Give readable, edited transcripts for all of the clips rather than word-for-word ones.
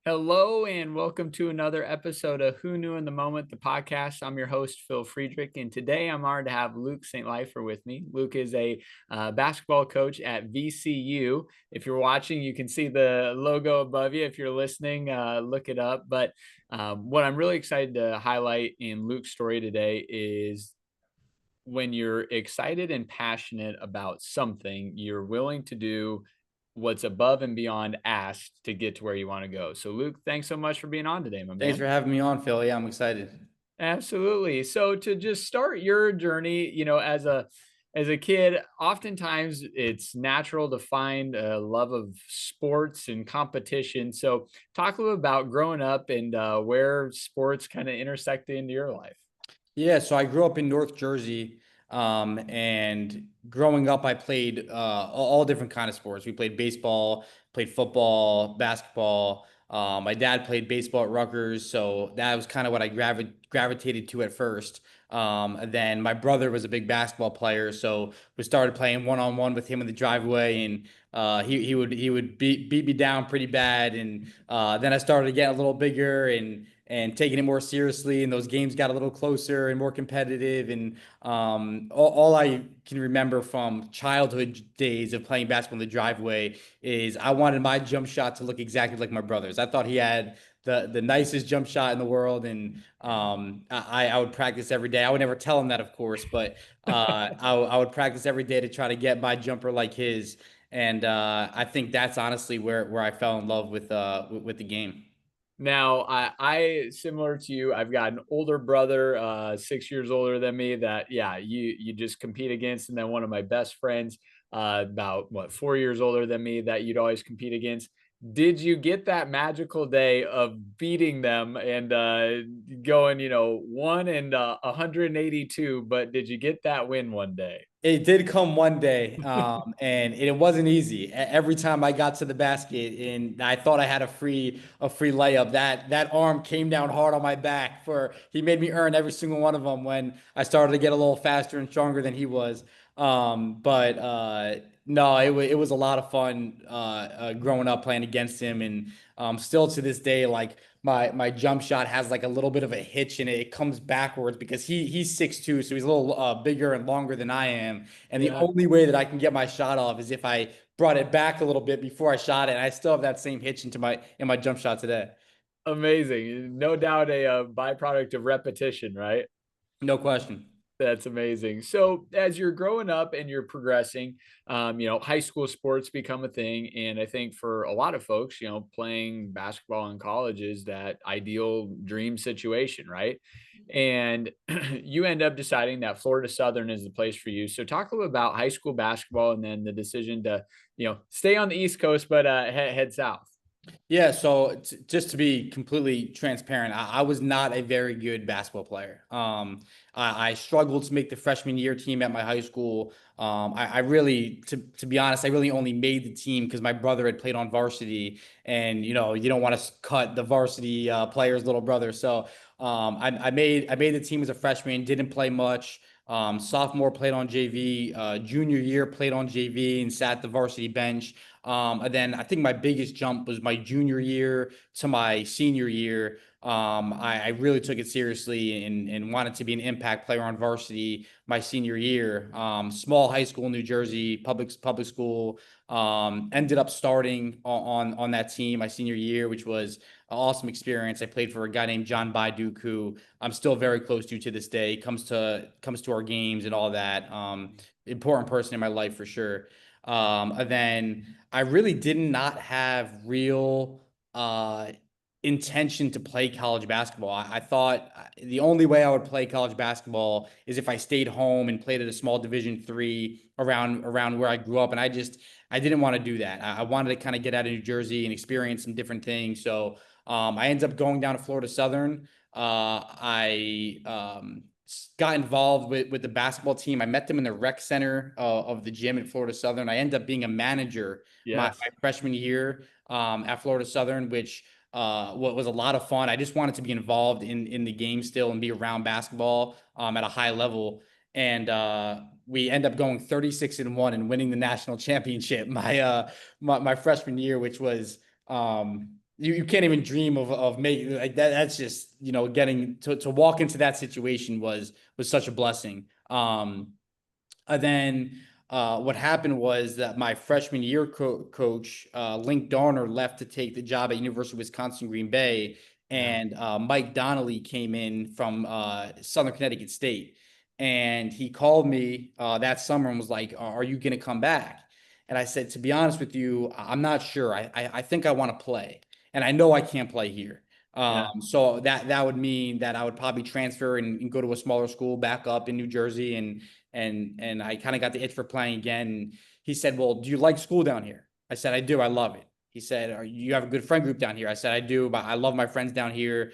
Hello and welcome to another episode of Who Knew in the Moment, the podcast. I'm your host, Phil Friedrich, and today I'm honored to have Luke St. Lifer with me. Luke is a basketball coach at VCU. If you're watching, you can see the logo above you. If you're listening, look it up. But what I'm really excited to highlight in Luke's story today is when you're excited and passionate about something, you're willing to do what's above and beyond asked to get to where you want to go. So, Luke, thanks so much for being on today, my Thanks man. for having me on, Phil. Yeah, I'm excited. Absolutely. So, to just start your journey, as a kid, oftentimes it's natural to find a love of sports and competition. So, talk a little about growing up and where sports kind of intersected into your life. So I grew up in North Jersey, and growing up, I played all different kind of sports. We played baseball, played football, basketball. My dad played baseball at Rutgers, so that was kind of what I gravitated to at first. And then my brother was a big basketball player, so we started playing one-on-one with him in the driveway, and he would beat me down pretty bad, and then I started getting a little bigger and taking it more seriously, and those games got a little closer and more competitive. And all I can remember from childhood days of playing basketball in the driveway is I wanted my jump shot to look exactly like my brother's. I thought he had the nicest jump shot in the world, and I would practice every day. I would never tell him that, of course, but I would practice every day to try to get my jumper like his. And I think that's honestly where I fell in love with the game. Now, I similar to you, I've got an older brother, 6 years older than me that, yeah, you just compete against, and then one of my best friends, about what, 4 years older than me that you'd always compete against. Did you get that magical day of beating them and, going, 1 and, 182, but did you get that win one day? It did come one day, and it wasn't easy. Every time I got to the basket and I thought I had a free layup, that arm came down hard on my back. For he made me earn every single one of them when I started to get a little faster and stronger than he was. But no, it was a lot of fun growing up playing against him, and still to this day, like my jump shot has like a little bit of a hitch in it. It comes backwards because he's 6'2", so he's a little bigger and longer than I am. And the Yeah. only way that I can get my shot off is if I brought it back a little bit before I shot it. And I still have that same hitch into my jump shot today. Amazing. No doubt a byproduct of repetition, right? No question. That's amazing. So as you're growing up and you're progressing, high school sports become a thing. And I think for a lot of folks, playing basketball in college is that ideal dream situation, right? And you end up deciding that Florida Southern is the place for you. So talk a little about high school basketball and then the decision to, stay on the East Coast, but head south. Yeah, so just to be completely transparent, I was not a very good basketball player. I struggled to make the freshman year team at my high school. I really, to be honest, I really only made the team because my brother had played on varsity, and you don't want to cut the varsity player's little brother. So I made the team as a freshman, didn't play much. Sophomore played on JV, junior year played on JV and sat the varsity bench. And then I think my biggest jump was my junior year to my senior year. I really took it seriously and wanted to be an impact player on varsity my senior year. Small high school in New Jersey, public school. Ended up starting on that team my senior year, which was an awesome experience. I played for a guy named John Byduk, who I'm still very close to this day. Comes to our games and all that. Important person in my life for sure. And then I really did not have real intention to play college basketball. I thought the only way I would play college basketball is if I stayed home and played at a small Division 3 around where I grew up, and I didn't want to do that. I wanted to kind of get out of New Jersey and experience some different things. So I ended up going down to Florida Southern. I got involved with the basketball team. I met them in the rec center of the gym at Florida Southern. I ended up being a manager my Yes. freshman year at Florida Southern, which what was a lot of fun. I just wanted to be involved in the game still and be around basketball at a high level. And we end up going 36-1 and winning the national championship my freshman year, which was you can't even dream of making like that. That's just, getting to walk into that situation was such a blessing. And then what happened was that my freshman year coach, Link Darner, left to take the job at University of Wisconsin Green Bay, Yeah. and Mike Donnelly came in from Southern Connecticut State, and he called me that summer and was like, "Are you going to come back?" And I said, "To be honest with you, I'm not sure. I think I want to play, and I know I can't play here." Yeah. So that would mean that I would probably transfer and go to a smaller school back up in New Jersey, and I kind of got the itch for playing again. And he said, "Well, do you like school down here?" I said, "I do. I love it." He said, "You have a good friend group down here?" I said, "I do, but I love my friends down here."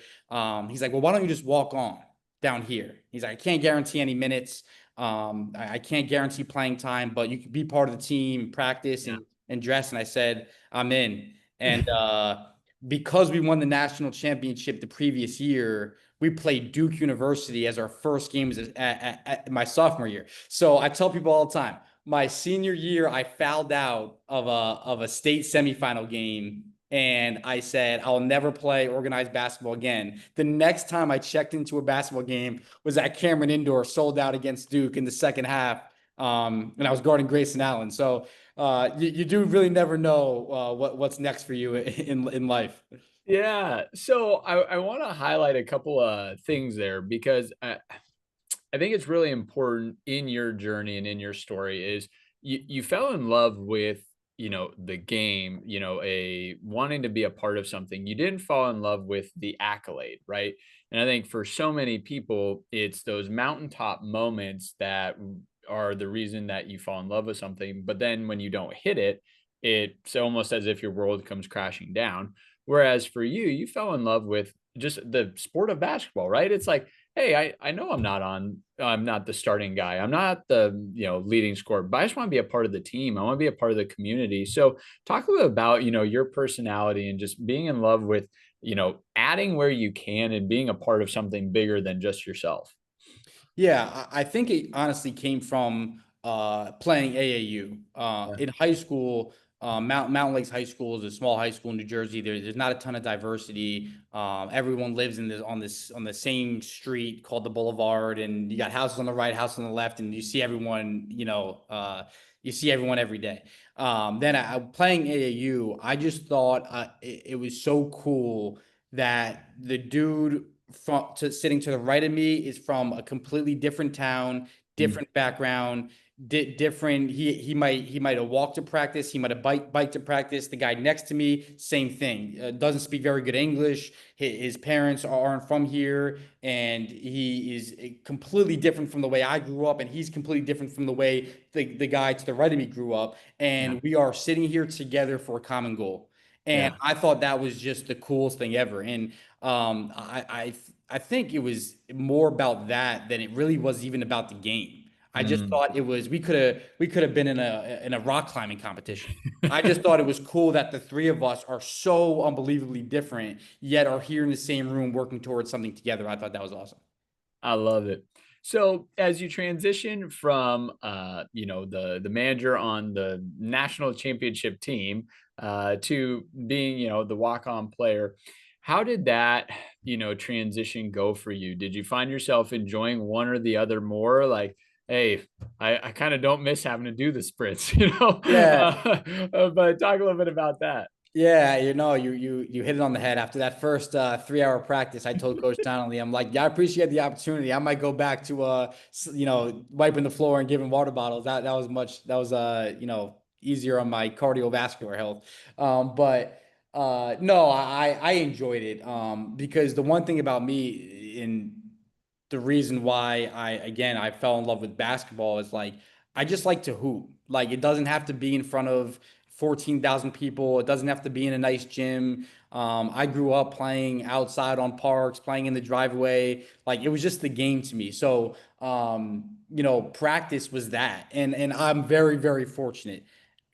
He's like, "Well, why don't you just walk on down here?" He's like, "I can't guarantee any minutes. I can't guarantee playing time, but you can be part of the team, practice and dress." And I said, "I'm in." And Yeah. because we won the national championship the previous year, we played Duke University as our first games at my sophomore year. So I tell people all the time, my senior year, I fouled out of a state semifinal game. And I said, I'll never play organized basketball again. The next time I checked into a basketball game was at Cameron Indoor, sold out against Duke in the second half. And I was guarding Grayson Allen. So you do really never know what's next for you in life. Yeah. So I want to highlight a couple of things there because I think it's really important in your journey and in your story is you fell in love with, the game, a wanting to be a part of something. You didn't fall in love with the accolade, right? And I think for so many people, it's those mountaintop moments that are the reason that you fall in love with something. But then when you don't hit it, it's almost as if your world comes crashing down. Whereas for you, you fell in love with just the sport of basketball, right? It's like, hey, I know I'm not the starting guy. I'm not the, leading scorer, but I just want to be a part of the team. I want to be a part of the community. So talk a little about, your personality and just being in love with, adding where you can and being a part of something bigger than just yourself. Yeah, I think it honestly came from playing AAU. Yeah. In high school, Mountain Lakes High School is a small high school in New Jersey. There's not a ton of diversity. Everyone lives in this on the same street called the Boulevard, and you got houses on the right, houses on the left, and you see everyone. You see everyone every day. Then playing AAU, I just thought it was so cool that the dude sitting to the right of me is from a completely different town, Mm. different background, different. He might have walked to practice. He might have biked to practice. The guy next to me, same thing. Doesn't speak very good English. His parents aren't from here, and he is completely different from the way I grew up, and he's completely different from the way the guy to the right of me grew up. Yeah. And we are sitting here together for a common goal. And Yeah. I thought that was just the coolest thing ever. And I think it was more about that than it really was even about the game. I just Mm. thought it was we could have been in a rock climbing competition. I just thought it was cool that the three of us are so unbelievably different, yet are here in the same room working towards something together. I thought that was awesome. I love it. So as you transition from the manager on the national championship team to being, the walk-on player, how did that, transition go for you? Did you find yourself enjoying one or the other more? Like, hey, I kind of don't miss having to do the sprints, Yeah, but talk a little bit about that. yeah, you hit it on the head. After that first 3 hour practice, I told Coach Donnelly, I'm like, yeah, I appreciate the opportunity. I might go back to wiping the floor and giving water bottles. That was easier on my cardiovascular health. But no, I enjoyed it. Because the one thing about me in the reason why I fell in love with basketball is like I just like to hoop. Like it doesn't have to be in front of 14,000 people. It doesn't have to be in a nice gym. I grew up playing outside on parks, playing in the driveway. Like it was just the game to me. So, practice was that. And I'm very, very fortunate.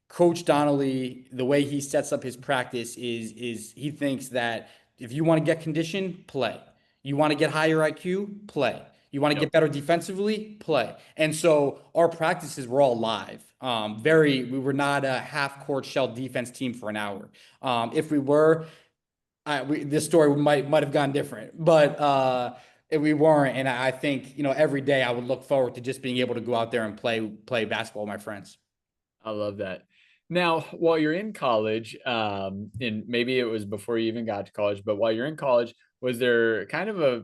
Coach Donnelly, the way he sets up his practice is he thinks that if you want to get condition, play. You want to get higher IQ, play. You want to Yep. get better defensively, play. And so our practices were all live. We were not a half court shell defense team for an hour. If we were, this story might have gone different, but we weren't. And I think, every day I would look forward to just being able to go out there and play basketball with my friends. I love that. Now, while you're in college, and maybe it was before you even got to college, but while you're in college, was there kind of a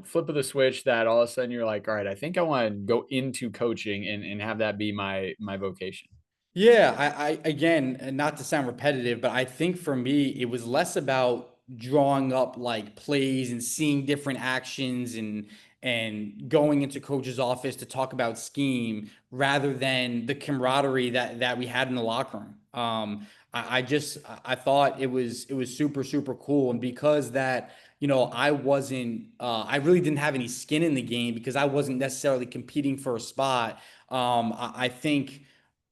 flip of the switch that all of a sudden you're like, all right, I think I want to go into coaching and have that be my vocation? Yeah, I again, and not to sound repetitive, but I think for me, it was less about drawing up like plays and seeing different actions and going into coach's office to talk about scheme rather than the camaraderie that we had in the locker room. I thought it was super super cool, and because that I really didn't have any skin in the game because I wasn't necessarily competing for a spot. I think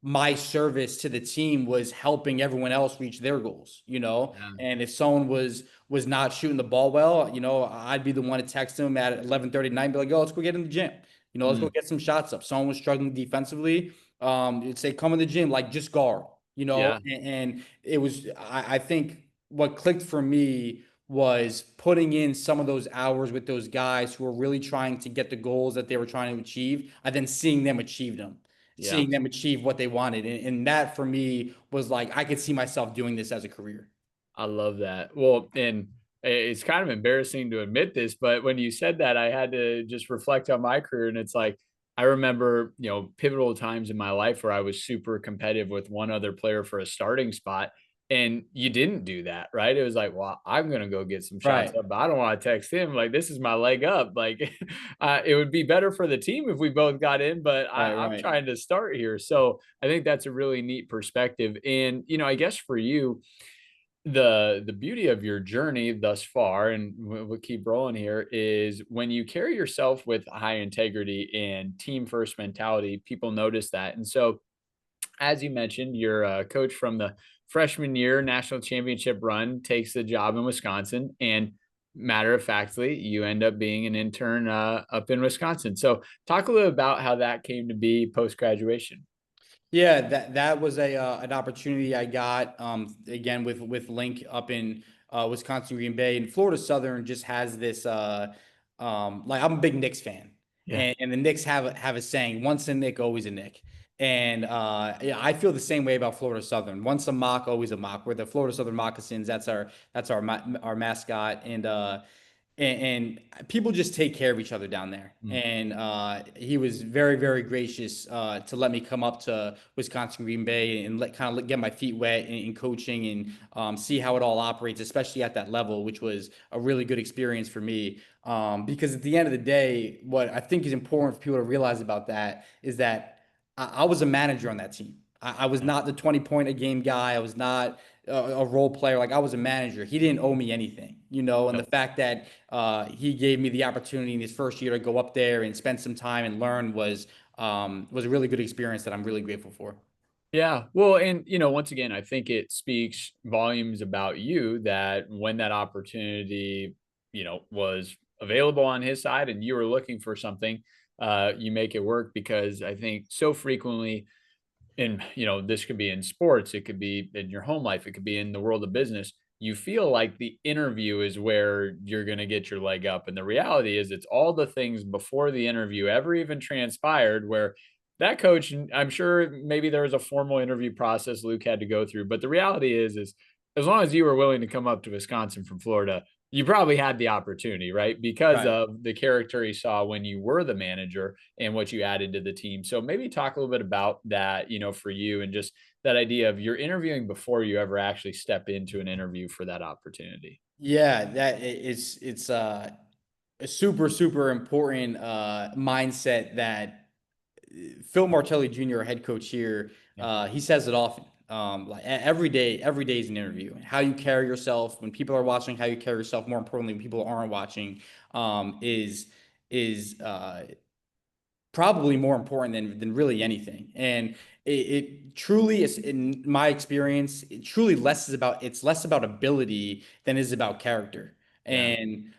my service to the team was helping everyone else reach their goals, Yeah. and if someone was not shooting the ball well, I'd be the one to text them at 11:30 at night and be like, "Oh, let's go get in the gym. Let's go Mm, get some shots up." Someone was struggling defensively, it'd say, "Come in the gym, like just guard," yeah. and it was I think what clicked for me was putting in some of those hours with those guys who were really trying to get the goals that they were trying to achieve, and then Yeah. seeing them achieve what they wanted. And that for me was like, I could see myself doing this as a career. I love that. Well, and it's kind of embarrassing to admit this, but when you said that, I had to just reflect on my career. And it's like, I remember, pivotal times in my life where I was super competitive with one other player for a starting spot. And you didn't do that, right? It was like, well, I'm going to go get some shots Right. up, but I don't want to text him. Like, this is my leg up. Like, it would be better for the team if we both got in, but Right. I'm Right. trying to start here. So I think that's a really neat perspective. And, I guess for you, the beauty of your journey thus far, and we'll keep rolling here, is when you carry yourself with high integrity and team first mentality, people notice that. And so, as you mentioned, your coach from the freshman year national championship run takes the job in Wisconsin, and matter of factly, you end up being an intern up in Wisconsin. So, talk a little about how that came to be post graduation. Yeah, that was a an opportunity I got again with Link up in Wisconsin Green Bay, and Florida Southern just has this like I'm a big Knicks fan, Yeah. and the Knicks have a saying, once a Knick always a Knick. And yeah, I feel the same way about Florida Southern. Once a mock, always a mock. We're the Florida Southern Moccasins. That's our mascot, and people just take care of each other down there. Mm. And he was very, very gracious to let me come up to Wisconsin Green Bay and get my feet wet in coaching and see how it all operates, especially at that level, which was a really good experience for me. Because at the end of the day, what I think is important for people to realize about that is that I was a manager on that team. I was Yeah. not the 20 point a game guy. I was not a role player. Like I was a manager. He didn't owe me anything, and the Yep. fact that he gave me the opportunity in his first year to go up there and spend some time and learn was a really good experience that I'm really grateful for. Yeah. Well, and once again, I think it speaks volumes about you that when that opportunity, was available on his side and you were looking for something, you make it work because I think so frequently in this could be in sports, it could be in your home life, it could be in the world of business, you feel like the interview is where you're going to get your leg up, and the reality is it's all the things before the interview ever even transpired where that coach, and I'm sure maybe there was a formal interview process Luke had to go through, but the reality is as long as you were willing to come up to Wisconsin from Florida, you probably had the opportunity, right? Because Right. of the character he saw when you were the manager and what you added to the team. So maybe talk a little bit about that, for you, and just that idea of you're interviewing before you ever actually step into an interview for that opportunity. Yeah, it's a super super important mindset that Phil Martelli Jr., head coach here, Yeah. he says it often. Like every day is an interview. How you carry yourself when people are watching, how you carry yourself. More importantly, when people aren't watching, is probably more important than really anything. And it truly is, in my experience, it's less about ability than it is about character. Yeah. And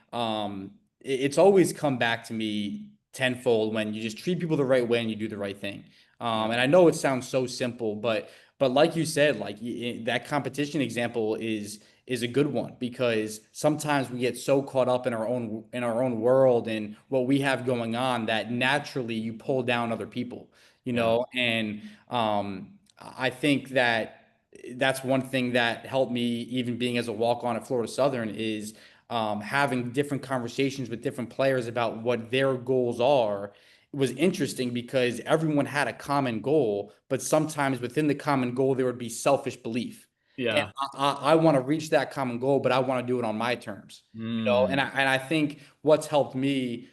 it's always come back to me tenfold when you just treat people the right way and you do the right thing. Yeah. And I know it sounds so simple, but But like you said, like that competition example is a good one because sometimes we get so caught up in our own world and what we have going on that naturally you pull down other people, Yeah. and I think that that's one thing that helped me even being as a walk-on at Florida Southern is having different conversations with different players about what their goals are was interesting because everyone had a common goal, but sometimes within the common goal, there would be selfish belief. And Yeah. I want to reach that common goal, but I want to do it on my terms, and Mm, I think what's helped me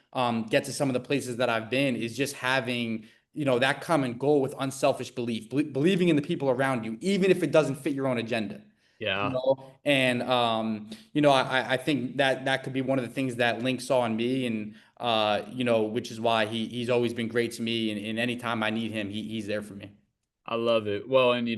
get to some of the places that I've been is just having, that common goal with unselfish belief, believing in the people around you, even if it doesn't fit your own agenda. yeah. And I think that that could be one of the things that Link saw in me, and which is why he's always been great to me, and any time I need him, he's there for me. I love it. Well, and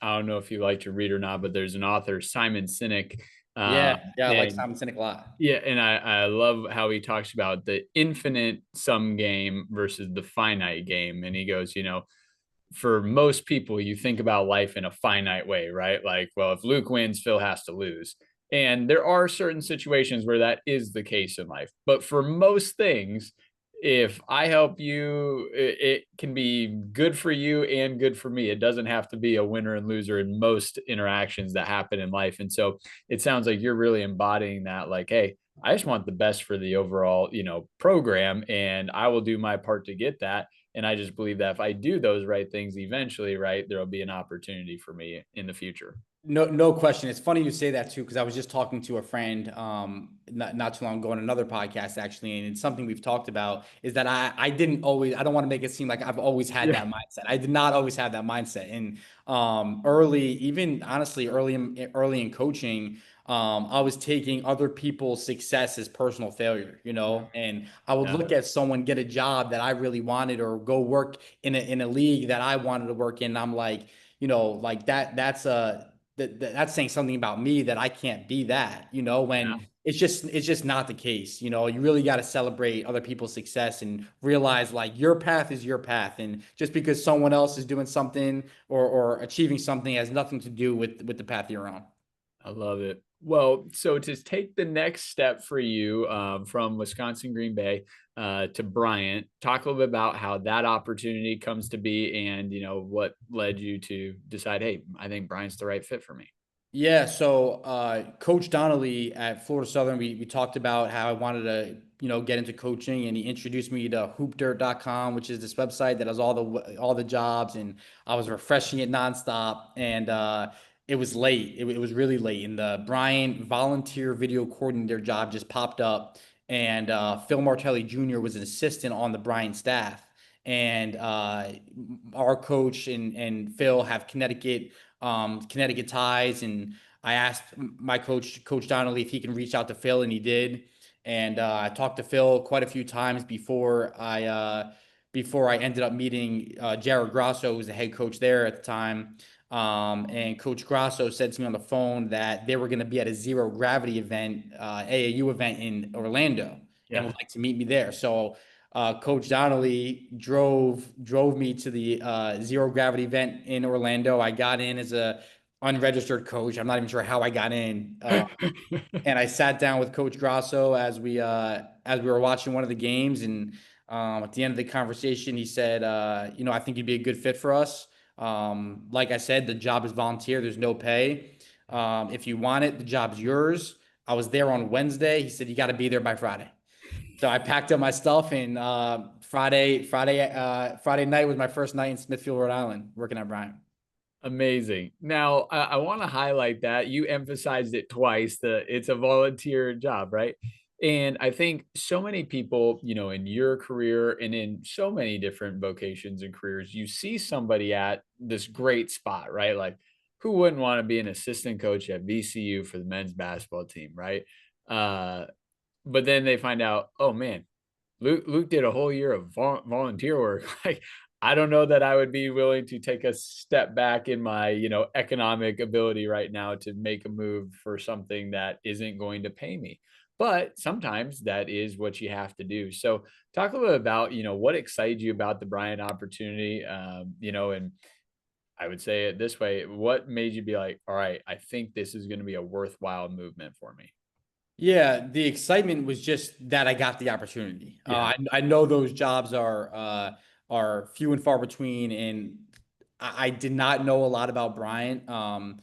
I don't know if you like to read or not, but there's an author, Simon Sinek, Yeah, yeah, I like and Simon Sinek a lot. yeah, and I love how he talks about the infinite sum game versus the finite game, and he goes, for most people, you think about life in a finite way, right? Like, well, if Luke wins, Phil has to lose. And there are certain situations where that is the case in life. But for most things, if I help you, it can be good for you and good for me. It doesn't have to be a winner and loser in most interactions that happen in life. And so it sounds like you're really embodying that, like, hey, I just want the best for the overall, program, and I will do my part to get that. And I just believe that if I do those right things eventually, right, there'll be an opportunity for me in the future. No, no question. It's funny you say that too, because I was just talking to a friend not too long ago on another podcast actually, and it's something we've talked about is that I didn't always, I don't want to make it seem like I've always had Yeah. that mindset. I did not always have that mindset. And early, even honestly, early in coaching, I was taking other people's success as personal failure, and I would Yeah. look at someone get a job that I really wanted or go work in a league that I wanted to work in. And I'm like, like that's saying something about me that I can't be that, Yeah. when it's just not the case. You really got to celebrate other people's success and realize like your path is your path. And just because someone else is doing something or achieving something has nothing to do with the path you're on. I love it. Well, so to take the next step for you from Wisconsin Green Bay to Bryant, talk a little bit about how that opportunity comes to be and, what led you to decide, hey, I think Bryant's the right fit for me. Yeah, so Coach Donnelly at Florida Southern, we talked about how I wanted to, get into coaching, and he introduced me to hoopdirt.com, which is this website that has all the jobs, and I was refreshing it nonstop, and it was late. It was really late, and the Bryant volunteer video coordinator job just popped up, and Phil Martelli Jr. was an assistant on the Bryant staff, and our coach and Phil have Connecticut ties. And I asked my coach, Coach Donnelly, if he can reach out to Phil, and he did. And I talked to Phil quite a few times before I ended up meeting Jared Grasso, who was the head coach there at the time. And Coach Grasso said to me on the phone that they were going to be at a zero gravity event, AAU event in Orlando, and Yeah. would like to meet me there. So Coach Donnelly drove me to the zero gravity event in Orlando. I got in as a unregistered coach. I'm not even sure how I got in. And I sat down with Coach Grasso as we were watching one of the games. And at the end of the conversation, he said, I think you'd be a good fit for us. Like I said, the job is volunteer. There's no pay. If you want it, the job's yours. I was there on Wednesday. He said, you got to be there by Friday. So I packed up my stuff, and Friday night was my first night in Smithfield, Rhode Island, working at Bryant. Amazing. Now, I want to highlight that you emphasized it twice that it's a volunteer job, right? And I think so many people, in your career and in so many different vocations and careers, you see somebody at this great spot, right? Like, who wouldn't want to be an assistant coach at VCU for the men's basketball team, right? Uh, but then they find out, oh man, Luke did a whole year of volunteer work. Like, I don't know that I would be willing to take a step back in my, economic ability right now to make a move for something that isn't going to pay me. But sometimes that is what you have to do. So talk a little bit about, what excited you about the Bryant opportunity, and I would say it this way. What made you be like, all right, I think this is going to be a worthwhile movement for me? Yeah, the excitement was just that I got the opportunity. Yeah. I know those jobs are few and far between, and I did not know a lot about Bryant. I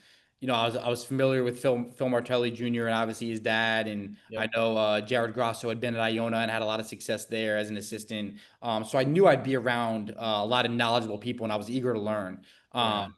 was familiar with Phil Martelli Jr. and obviously his dad, and I Yep. know Jared Grosso had been at Iona and had a lot of success there as an assistant. So I knew I'd be around a lot of knowledgeable people, and I was eager to learn. Yeah.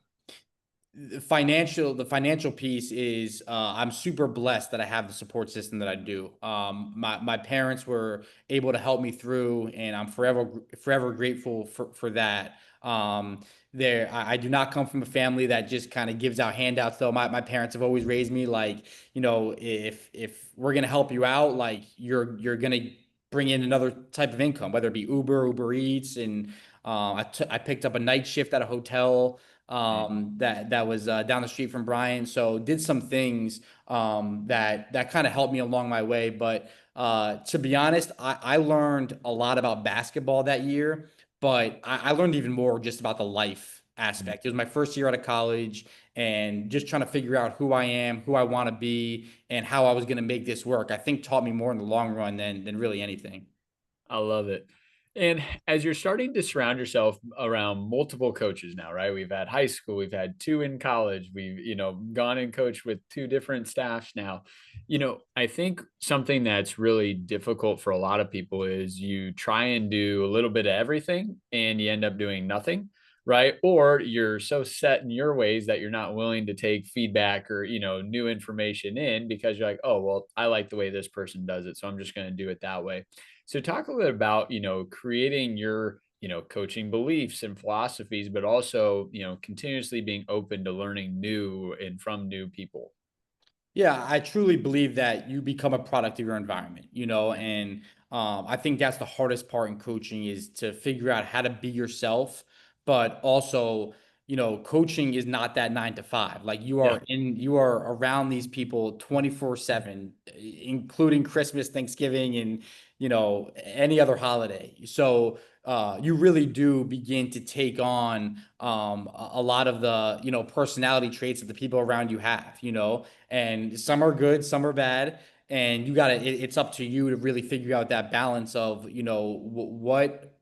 The financial piece is I'm super blessed that I have the support system that I do. My parents were able to help me through, and I'm forever grateful for that. I do not come from a family that just kind of gives out handouts, though. My parents have always raised me like, if we're gonna help you out, like you're gonna bring in another type of income, whether it be Uber Eats, and I picked up a night shift at a hotel Right. that was down the street from Brian. So did some things that kind of helped me along my way. But to be honest, I learned a lot about basketball that year, but I learned even more just about the life Mhm. aspect. It was my first year out of college and just trying to figure out who I am, who I want to be, and how I was going to make this work. I think taught me more in the long run than really anything. I love it. And as you're starting to surround yourself around multiple coaches now, right? We've had high school, we've had two in college, we've, gone and coached with two different staffs now. I think something that's really difficult for a lot of people is you try and do a little bit of everything and you end up doing nothing, right? Or you're so set in your ways that you're not willing to take feedback or, new information in because you're like, oh, well, I like the way this person does it. So I'm just going to do it that way. So talk a little bit about, creating your, coaching beliefs and philosophies, but also, continuously being open to learning new and from new people. Yeah, I truly believe that you become a product of your environment, and I think that's the hardest part in coaching is to figure out how to be yourself, but also, coaching is not that 9 to 5. Like Yeah. you are around these people 24/7, including Christmas, Thanksgiving, and any other holiday. So you really do begin to take on a lot of the personality traits that the people around you have, and some are good, some are bad. And it's up to you to really figure out that balance of, what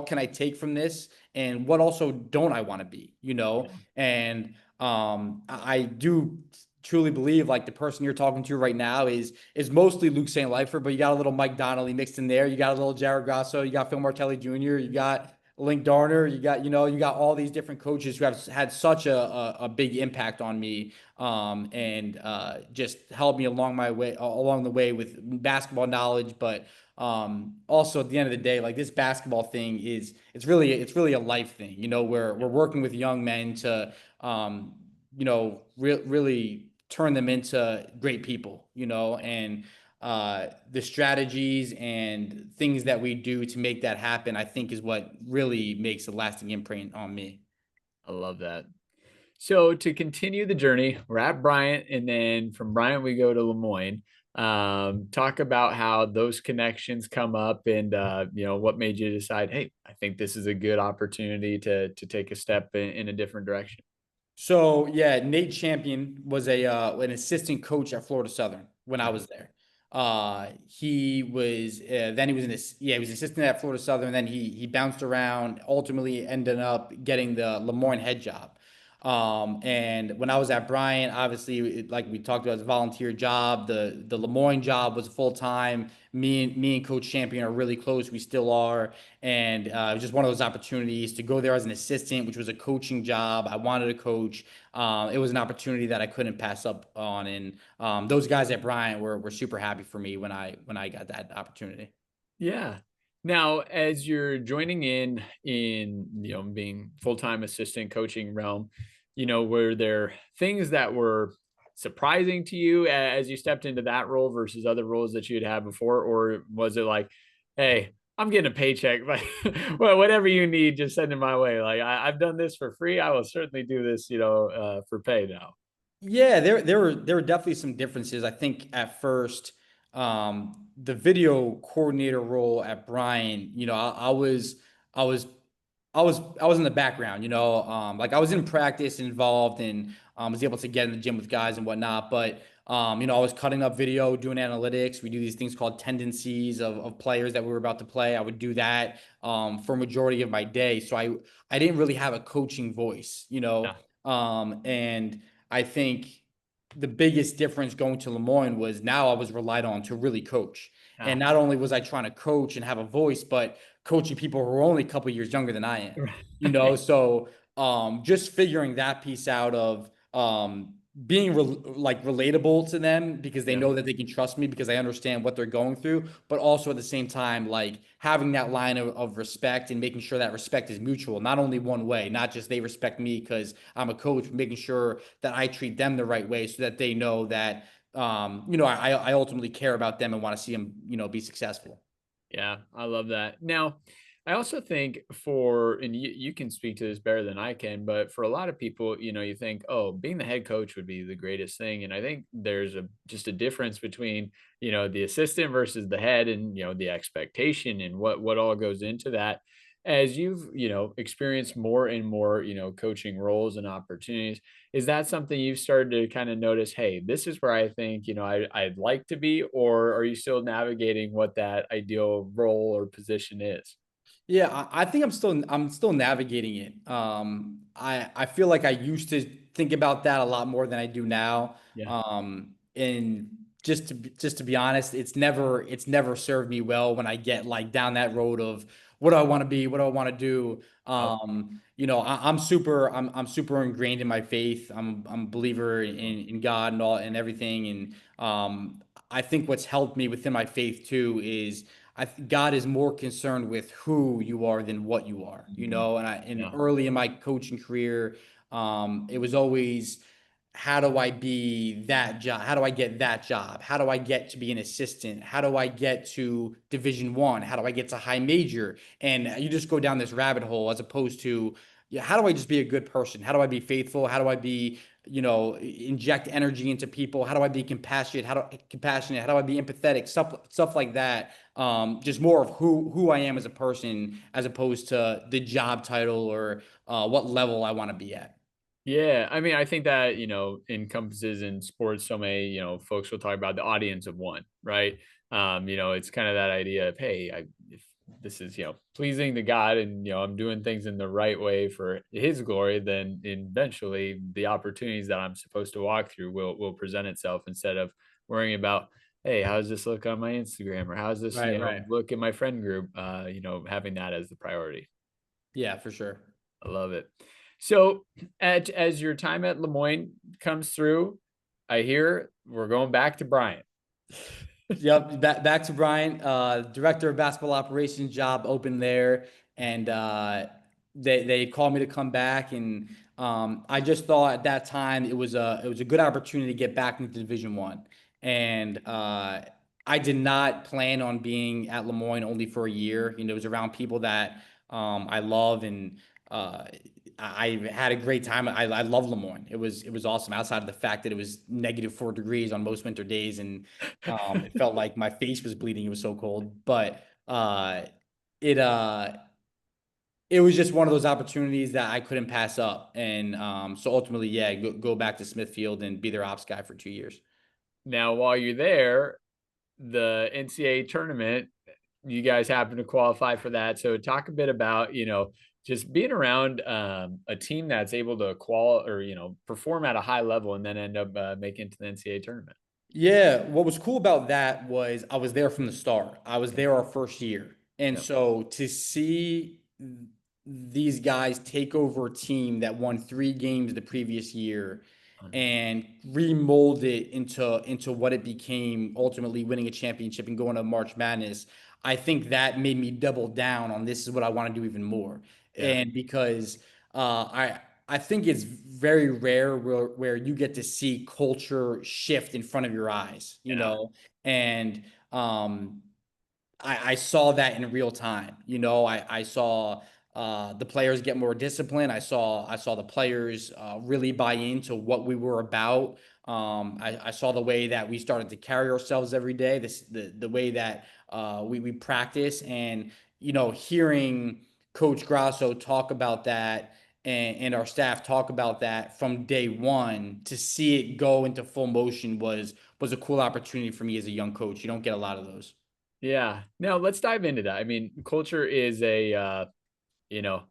can I take from this and what also don't I want to be, Yeah. and I do truly believe like the person you're talking to right now is mostly Luke St. Lifer, but you got a little Mike Donnelly mixed in there. You got a little Jared Grasso, you got Phil Martelli Jr., you got Link Darner, you got all these different coaches who have had such a big impact on me, and just helped me along the way with basketball knowledge. But also at the end of the day, like this basketball thing it's really a life thing. We're working with young men to really turn them into great people. And the strategies and things that we do to make that happen, I think, is what really makes a lasting imprint on me. I love that. So to continue the journey, we're at Bryant, and then from Bryant we go to Lemoyne. Talk about how those connections come up, and what made you decide, hey, I think this is a good opportunity to take a step in a different direction. So yeah, Nate Champion was an assistant coach at Florida Southern when I Okay. was there. He was he was assistant at Florida Southern. Then he bounced around, ultimately ended up getting the Lemoyne head job. And when I was at Bryant, obviously, like we talked about, it's a volunteer job. The Lemoyne job was full time. Me and Coach Champion are really close. We still are, and it was just one of those opportunities to go there as an assistant, which was a coaching job. I wanted to coach. It was an opportunity that I couldn't pass up on, and those guys at Bryant were super happy for me when I got that opportunity. Yeah. Now, as you're joining in, being full-time assistant coaching realm, were there things that were surprising to you as you stepped into that role versus other roles that you'd had before? Or was it like, hey, I'm getting a paycheck, but well, whatever you need, just send it my way. Like I've done this for free. I will certainly do this, for pay now. Yeah, there were definitely some differences. I think at first, the video coordinator role at Bryant, I was I was in the background, like I was in practice involved and was able to get in the gym with guys and whatnot. But I was cutting up video, doing analytics. We do these things called tendencies of players that we were about to play. I would do that for a majority of my day. So I didn't really have a coaching voice, Yeah. and I think the biggest difference going to Lemoyne was now I was relied on to really coach. Yeah. And not only was I trying to coach and have a voice, but coaching people who are only a couple years younger than I am, Right. so just figuring that piece out of being like relatable to them because they Yeah. know that they can trust me because I understand what they're going through, but also at the same time, like having that line of respect and making sure that respect is mutual, not only one way, not just they respect me because I'm a coach, but making sure that I treat them the right way so that they know that I ultimately care about them and want to see them, be successful. Yeah, I love that. Now, I also think for, and you can speak to this better than I can, but for a lot of people, you think, oh, being the head coach would be the greatest thing. And I think there's just a difference between, the assistant versus the head and, the expectation and what all goes into that. As you've, experienced more and more, coaching roles and opportunities, is that something you've started to kind of notice, hey, this is where I think, I'd like to be, or are you still navigating what that ideal role or position is? Yeah, I think I'm still navigating it. I feel like I used to think about that a lot more than I do now. Yeah. And just to be honest, it's never served me well when I get like down that road of what do I want to be, what do I want to do. Oh, I'm super ingrained in my faith. I'm a believer in God and all and everything. And I think what's helped me within my faith too is God is more concerned with who you are than what you are, mhm. And Yeah. early in my coaching career, it was always, how do I be that job? How do I get that job? How do I get to be an assistant? How do I get to Division 1? How do I get to high major? And you just go down this rabbit hole as opposed to, yeah, how do I just be a good person? How do I be faithful? How do I be, inject energy into people? How do I be compassionate? How do I be empathetic? Stuff like that. Just more of who I am as a person, as opposed to the job title or what level I want to be at. Yeah, I mean, I think that, encompasses in sports so many, folks will talk about the audience of one, right? It's kind of that idea of, hey, if this is, pleasing to God and, I'm doing things in the right way for his glory, then eventually the opportunities that I'm supposed to walk through will present itself instead of worrying about, hey, how does this look on my Instagram or how's this, Right, right. look in my friend group, having that as the priority. Yeah, for sure. I love it. So, as your time at Lemoyne comes through, I hear we're going back to Bryant. Yep, back to Bryant, director of basketball operations job open there, and they called me to come back, and I just thought at that time it was a good opportunity to get back into Division 1, and I did not plan on being at Lemoyne only for a year. It was around people that I love, and uh, I had a great time. I love Lemoyne. It was awesome. Outside of the fact that it was -4 degrees on most winter days, and it felt like my face was bleeding. It was so cold, but it uh, it was just one of those opportunities that I couldn't pass up, and so ultimately, yeah, go back to Smithfield and be their ops guy for 2 years. Now, while you're there, the NCAA tournament, you guys happen to qualify for that. So, talk a bit about just being around a team that's able to perform at a high level and then end up making it to the NCAA tournament. Yeah, what was cool about that was I was there from the start. I was there our first year. And Yep. so to see these guys take over a team that won 3 games the previous year and remold it into what it became, ultimately winning a championship and going to March Madness, I think that made me double down on this is what I want to do even more. Yeah. And because I think it's very rare where you get to see culture shift in front of your eyes, Yeah. and um, I saw that in real time. I saw the players get more disciplined. I saw the players really buy into what we were about. I saw the way that we started to carry ourselves every day. The way that we practice, and hearing Coach Grasso talk about that and our staff talk about that from day one, to see it go into full motion was a cool opportunity for me as a young coach. You don't get a lot of those. Yeah. Now let's dive into that. I mean, culture is you know,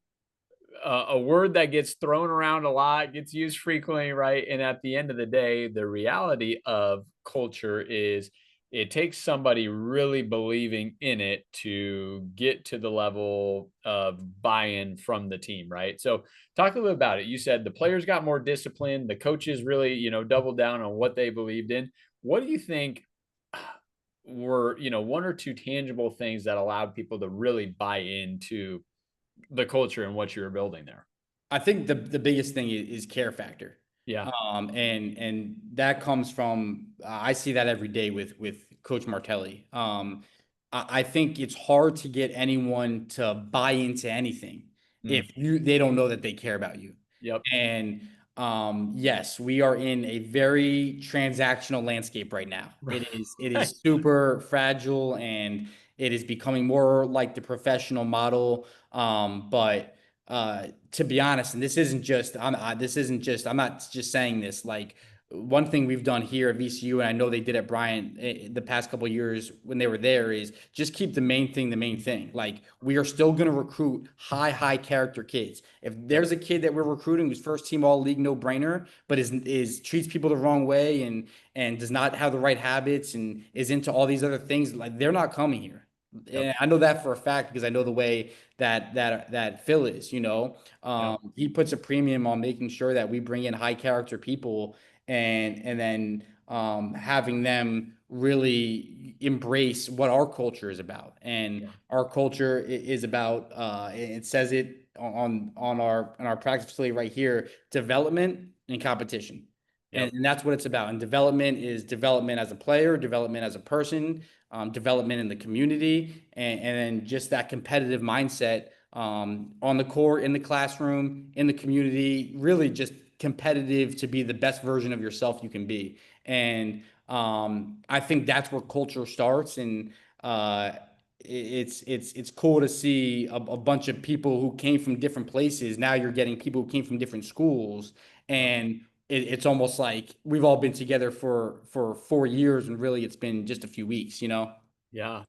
a word that gets thrown around a lot, gets used frequently, right? And at the end of the day, the reality of culture is it takes somebody really believing in it to get to the level of buy-in from the team, right? So talk a little about it. You said the players got more disciplined, the coaches really, doubled down on what they believed in. What do you think were, one or two tangible things that allowed people to really buy into the culture and what you were building there? I think the biggest thing is care factor. Yeah. And that comes from, I see that every day with Coach Martelli. I think it's hard to get anyone to buy into anything Mm. if they don't know that they care about you. Yep. And yes, we are in a very transactional landscape right now. It Right. is super fragile, and it is becoming more like the professional model. But to be honest, and this isn't just, I'm not just saying this. Like, one thing we've done here at VCU, and I know they did at Bryant the past couple of years when they were there, is just keep the main thing the main thing. Like, we are still going to recruit high character kids. If Yep. there's a kid that we're recruiting who's first team all league, no brainer, but is treats people the wrong way and does not have the right habits and is into all these other things, like, they're not coming here. Yep. And I know that for a fact because I know the way that Phil is. Yep. He puts a premium on making sure that we bring in high character people, and then having them really embrace what our culture is about. And Yeah. our culture is about, it says it on our practice facility right here: development and competition. Yep. And that's what it's about. And development is development as a player, development as a person, development in the community, and then just that competitive mindset, on the court, in the classroom, in the community, really just competitive to be the best version of yourself you can be. And I think that's where culture starts. And it's cool to see a bunch of people who came from different places. Now you're getting people who came from different schools, Yep. and it's almost like we've all been together for 4 years, and really it's been just a few weeks. Yeah.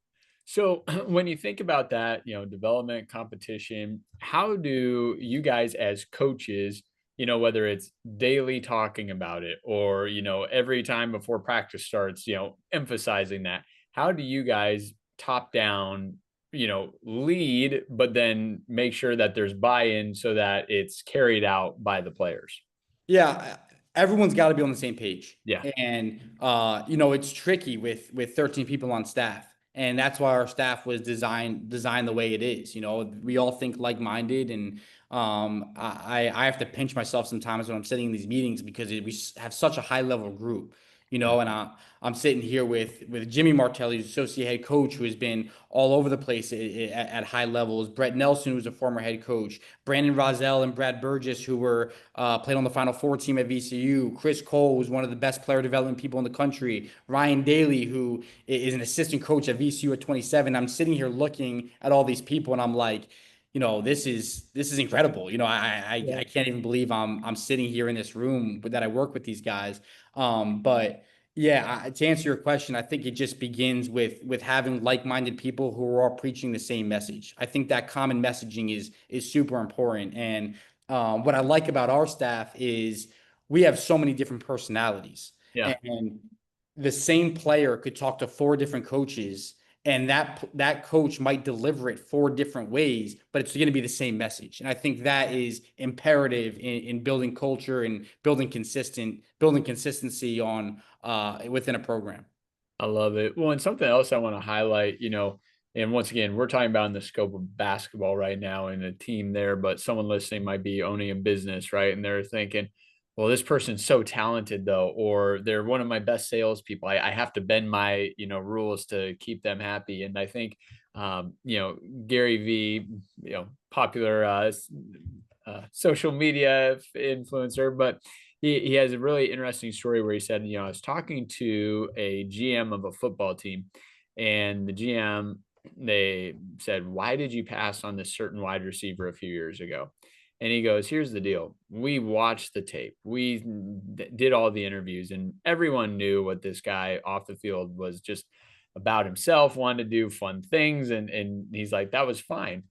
So when you think about that, development competition, how do you guys as coaches, whether it's daily talking about it or, every time before practice starts, emphasizing that, how do you guys top down, lead, but then make sure that there's buy-in so that it's carried out by the players? Yeah, everyone's got to be on the same page. Yeah. And it's tricky with 13 people on staff. And that's why our staff was designed the way it is. We all think like-minded, and I have to pinch myself sometimes when I'm sitting in these meetings because have such a high-level group. Mm. And I'm sitting here with Jimmy Martelli, who's associate head coach, who has been all over the place at high levels. Brett Nelson, who's a former head coach. Brandon Rozelle and Brad Burgess, who were played on the Final Four team at VCU. Chris Cole, who's one of the best player development people in the country. Ryan Daly, who is an assistant coach at VCU at 27. I'm sitting here looking at all these people, and I'm like, this is incredible. I Yeah. can't even believe I'm sitting here in this room that I work with these guys. But yeah, to answer your question, I think it just begins with having like-minded people who are all preaching the same message. I think that common messaging is super important. And what I like about our staff is we have so many different personalities, Yeah. and the same player could talk to four different coaches, and that coach might deliver it four different ways, but it's going to be the same message. And I think that is imperative in building culture and building consistency on within a program. I love it. Well, and something else I want to highlight, and once again, we're talking about in the scope of basketball right now and a team there, but someone listening might be owning a business, right? And they're thinking, well, this person's so talented though, or they're one of my best salespeople. I have to bend my, rules to keep them happy. And I think, Gary V, popular social media influencer, but he has a really interesting story where he said, I was talking to a GM of a football team, and the GM they said, "Why did you pass on this certain wide receiver a few years ago?" And he goes, "Here's the deal. We watched the tape. We did all the interviews, and everyone knew what this guy off the field was just about himself, wanted to do fun things." And he's like, "That was fine."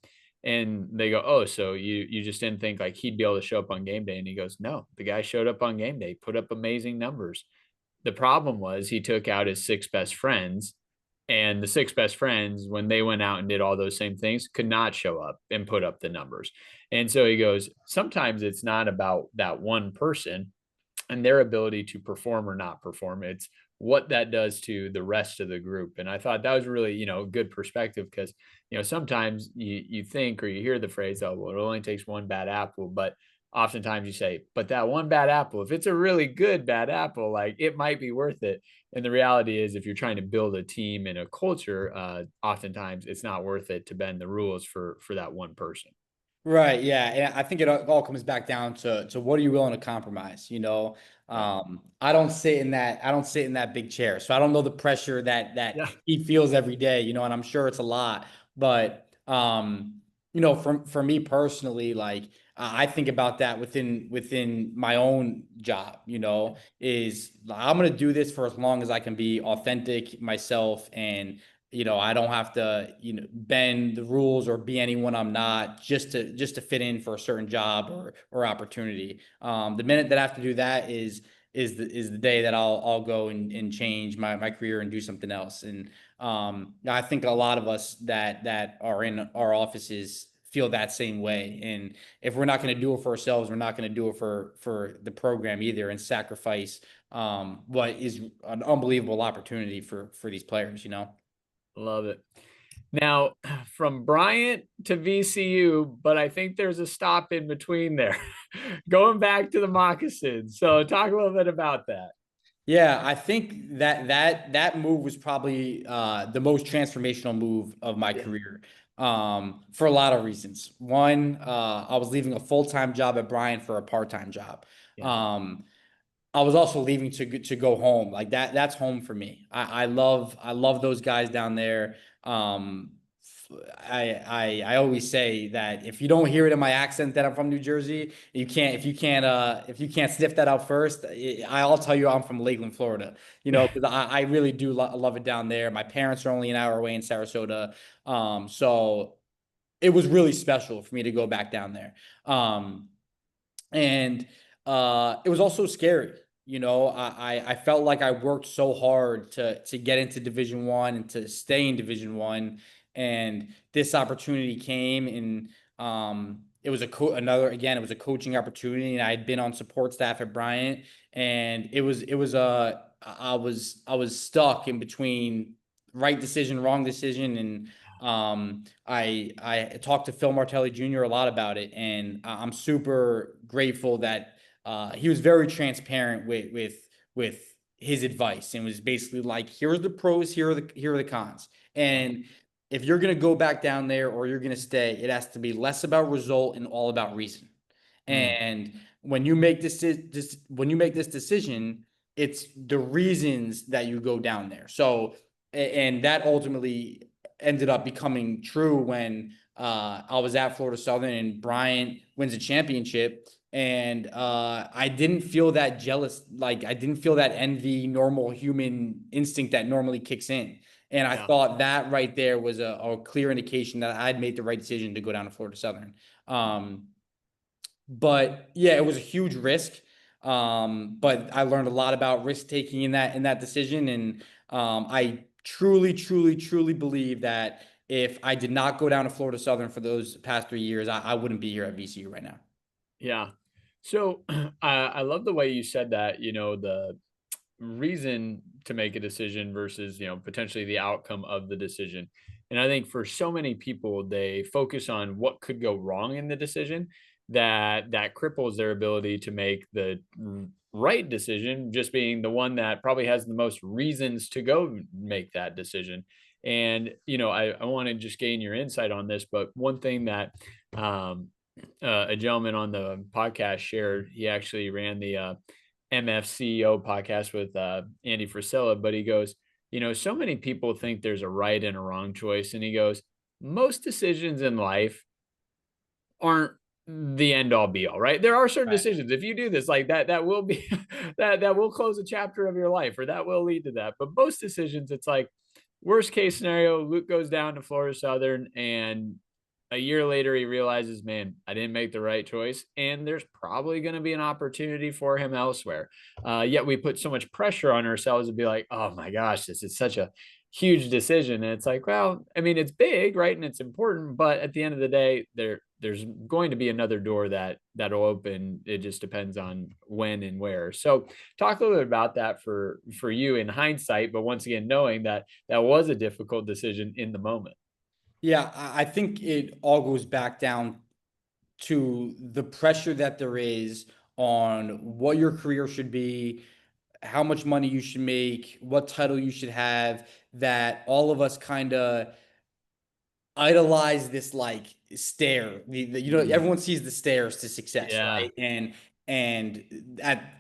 And they go, "Oh, so you just didn't think like he'd be able to show up on game day?" And he goes, "No, the guy showed up on game day, put up amazing numbers. The problem was he took out his six best friends, and the six best friends, when they went out and did all those same things, could not show up and put up the numbers." And so he goes, sometimes it's not about that one person and their ability to perform or not perform. It's what that does to the rest of the group. And I thought that was really, good perspective because, sometimes you think or you hear the phrase, "Oh, well, it only takes one bad apple." But oftentimes you say, "But that one bad apple, if it's a really good bad apple, like it might be worth it." And the reality is, if you're trying to build a team and a culture, oftentimes it's not worth it to bend the rules for that one person. Right. Yeah. And I think it all comes back down to what are you willing to compromise? Yeah. I don't sit in that big chair. So I don't know the pressure that Yeah. he feels every day, and I'm sure it's a lot. But for me personally, like I think about that within my own job, is I'm gonna do this for as long as I can be authentic myself, and I don't have to, bend the rules or be anyone I'm not just to fit in for a certain job or opportunity. The minute that I have to do that is the day that I'll go and change my career and do something else. And I think a lot of us that are in our offices feel that same way. And if we're not going to do it for ourselves, we're not going to do it for the program either, and sacrifice what is an unbelievable opportunity for these players. Love it. Now, from Bryant to VCU, but I think there's a stop in between there, going back to the moccasins. So, talk a little bit about that. Yeah, I think that move was probably the most transformational move of my Yeah. career, for a lot of reasons. One, I was leaving a full-time job at Bryant for a part-time job. Yeah. Um, I was also leaving to go home. Like that's home for me. I love those guys down there. Um, I always say that if you don't hear it in my accent that I'm from New Jersey, if you can't sniff that out first, I'll tell you I'm from Lakeland, Florida. Because I really do love it down there. My parents are only an hour away in Sarasota. So it was really special for me to go back down there. And it was also scary. I felt like I worked so hard to get into Division 1 and to stay in Division 1, and this opportunity came, and it was it was a coaching opportunity, and I had been on support staff at Bryant, and I was stuck in between right decision, wrong decision, and I talked to Phil Martelli Jr. a lot about it, and I'm super grateful that he was very transparent with his advice, and was basically like, "Here's the pros, here are the cons, Yeah. and if you're gonna go back down there or you're gonna stay, it has to be less about result and all about reason. Mm. And when you make this decision, it's the reasons that you go down there. So, and that ultimately ended up becoming true when I was at Florida Southern and Bryant wins a championship. And I didn't feel that jealous, like I didn't feel that envy, normal human instinct that normally kicks in. And I Yeah. thought that right there was a clear indication that I'd made the right decision to go down to Florida Southern. But yeah, it was a huge risk. But I learned a lot about risk taking in that decision, and I truly, truly, truly believe that if I did not go down to Florida Southern for those past 3 years, I wouldn't be here at VCU right now. Yeah. So, I love the way you said that, the reason to make a decision versus potentially the outcome of the decision. And I think for so many people they focus on what could go wrong in the decision, that cripples their ability to make the right decision, just being the one that probably has the most reasons to go make that decision. And I want to just gain your insight on this, but one thing that um, a gentleman on the podcast shared, he actually ran the MFCEO podcast with Andy Frisella, but he goes, so many people think there's a right and a wrong choice. And he goes, most decisions in life aren't the end all be all, right? There are certain Right. decisions. If you do this, like that will be that will close a chapter of your life, or that will lead to that. But most decisions, it's like worst case scenario, Luke goes down to Florida Southern, and a year later he realizes, man, I didn't make the right choice, and there's probably going to be an opportunity for him elsewhere. Yet we put so much pressure on ourselves to be like, oh my gosh, this is such a huge decision. And it's like, well, I mean, it's big, right? And it's important, but at the end of the day, there's going to be another door that'll open. It just depends on when and where. So talk a little bit about that for you in hindsight, but once again, knowing that that was a difficult decision in the moment. Yeah, I think it all goes back down to the pressure that there is on what your career should be, how much money you should make, what title you should have, that all of us kind of idolize this like stair. Mhm. Everyone sees the stairs to success, Yeah. right? And at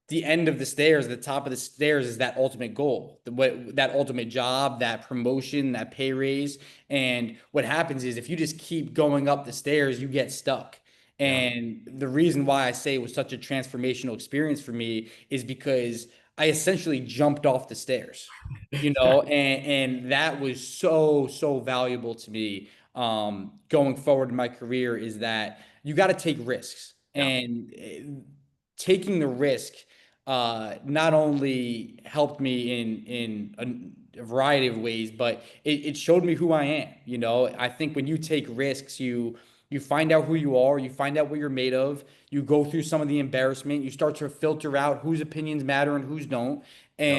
the end of the stairs, the top of the stairs is that ultimate goal, that ultimate job, that promotion, that pay raise. And what happens is if you just keep going up the stairs, you get stuck. Yeah. And the reason why I say it was such a transformational experience for me is because I essentially jumped off the stairs, and that was so valuable to me going forward in my career, is that you got to take risks. Yeah. And taking the risk not only helped me in a variety of ways, but it showed me who I am. I think when you take risks, you find out who you are, you find out what you're made of, you go through some of the embarrassment, you start to filter out whose opinions matter and whose don't, Yep.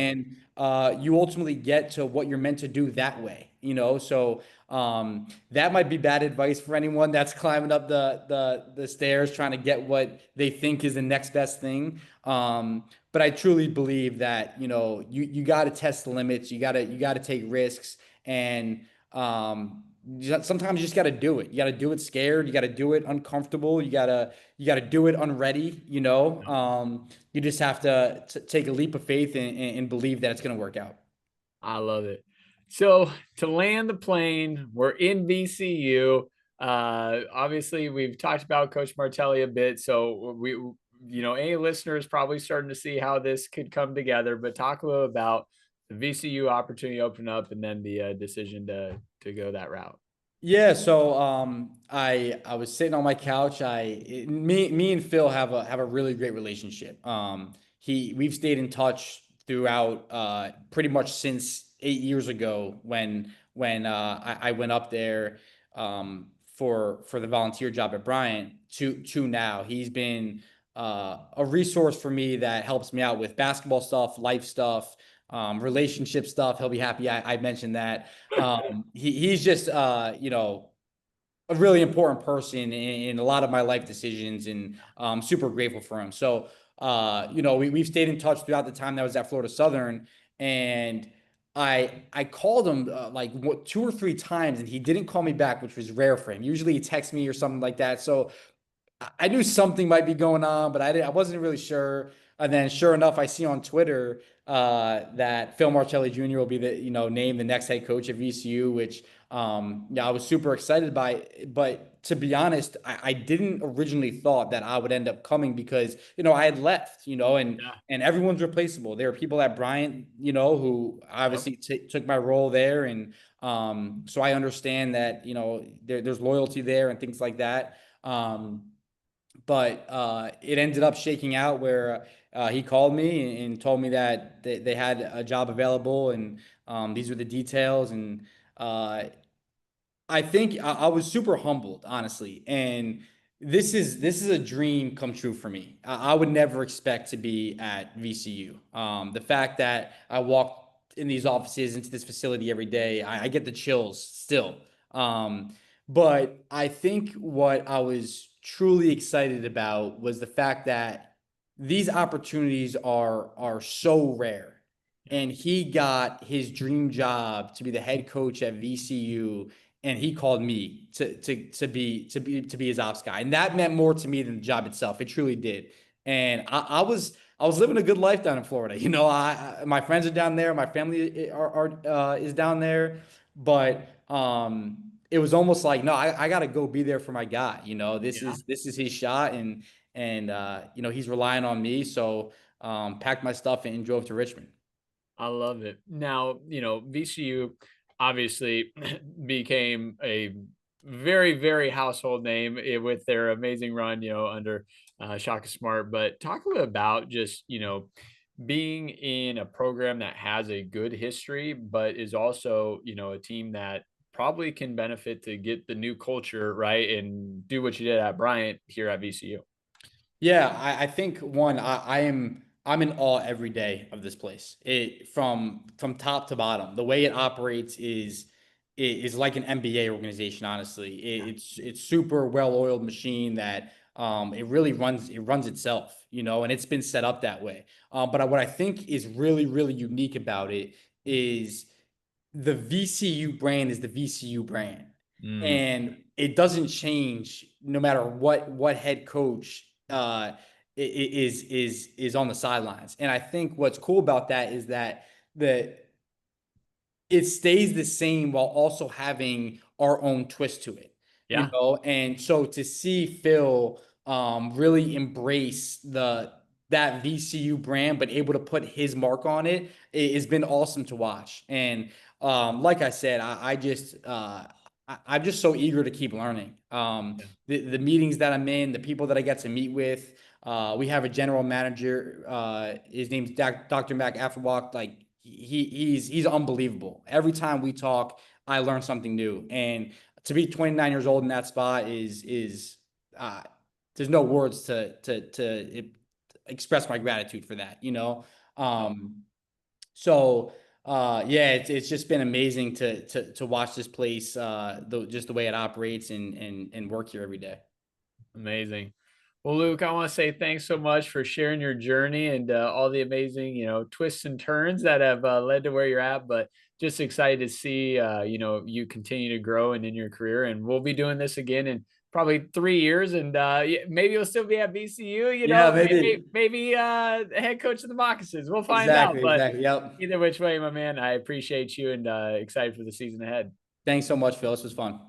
and you ultimately get to what you're meant to do that way. So that might be bad advice for anyone that's climbing up the stairs trying to get what they think is the next best thing. But I truly believe that you got to test the limits, you got to take risks, and sometimes you just got to do it. You got to do it scared. You got to do it uncomfortable. You got to do it unready. You just have to take a leap of faith and believe that it's going to work out. I love it. So to land the plane, we're in VCU. Obviously, we've talked about Coach Martelli a bit, so any listeners probably starting to see how this could come together. But talk a little about the VCU opportunity open up, and then the decision to go that route. Yeah, so I was sitting on my couch. Me and Phil have a really great relationship. We've stayed in touch throughout pretty much since 8 years ago when I went up there for the volunteer job at Bryant to now. He's been a resource for me that helps me out with basketball stuff, life stuff, relationship stuff. He'll be happy I mentioned that. He's just a really important person in a lot of my life decisions, and super grateful for him. So we've stayed in touch throughout the time that I was at Florida Southern, and I called him like two or three times, and he didn't call me back, which was rare for him. Usually he texts me or something like that. So I knew something might be going on, but I wasn't really sure. And then, sure enough, I see on Twitter that Phil Martelli Jr. will be named the next head coach at VCU, which yeah, I was super excited by. But to be honest, I didn't originally thought that I would end up coming because I had left, and Yeah. everyone's replaceable. There are people at Bryant, who Yep. obviously took my role there, and so I understand that there's loyalty there and things like that. But it ended up shaking out where he called me and told me that they had a job available, and these were the details. And uh, I think I was super humbled, honestly. And this is a dream come true for me. I would never expect to be at VCU. The fact that I walk in these offices into this facility every day, I get the chills still. But I think what I was truly excited about was the fact that these opportunities are so rare. Yeah. And he got his dream job to be the head coach at VCU, and he called me to be his ops guy, and that meant more to me than the job itself. It truly did. And I I was living a good life down in Florida. My friends are down there, my family is down there, but it was almost like, no, I got to go be there for my guy. Yeah. This is his shot, and he's relying on me. So packed my stuff and drove to Richmond. I love it. Now, VCU obviously became a very, very household name with their amazing run, under Shaka Smart. But talk a little about just, being in a program that has a good history, but is also, a team that probably can benefit to get the new culture right and do what you did at Bryant here at VCU. Yeah, I think one, I'm in awe every day of this place. It from top to bottom. The way it operates is like an NBA organization, honestly. Yeah. It's super well-oiled machine that it runs itself, and it's been set up that way. But what I think is really, really unique about it is the VCU brand is the VCU brand, Mm, and it doesn't change no matter what head coach is on the sidelines. And I think what's cool about that is that the it stays the same while also having our own twist to it, yeah. And so to see Phil really embrace that VCU brand, but able to put his mark on it's been awesome to watch. And like I said, I'm just so eager to keep learning. Yeah. The meetings that I'm in, the people that I get to meet with. We have a general manager. His name's Dr. Mac Afterwalk. Like he's unbelievable. Every time we talk, I learn something new. And to be 29 years old in that spot is uh, there's no words to express my gratitude for that. Um, so yeah, it's just been amazing to watch this place, just the way it operates and work here every day. Amazing. Well, Luke, I want to say thanks so much for sharing your journey and all the amazing, twists and turns that have led to where you're at. But just excited to see, you continue to grow and in your career. And we'll be doing this again in probably 3 years, and maybe you'll still be at VCU. Yeah, Maybe head coach of the Moccasins. We'll find out. But exactly. Yep. either which way, my man, I appreciate you and excited for the season ahead. Thanks so much, Phil. This was fun.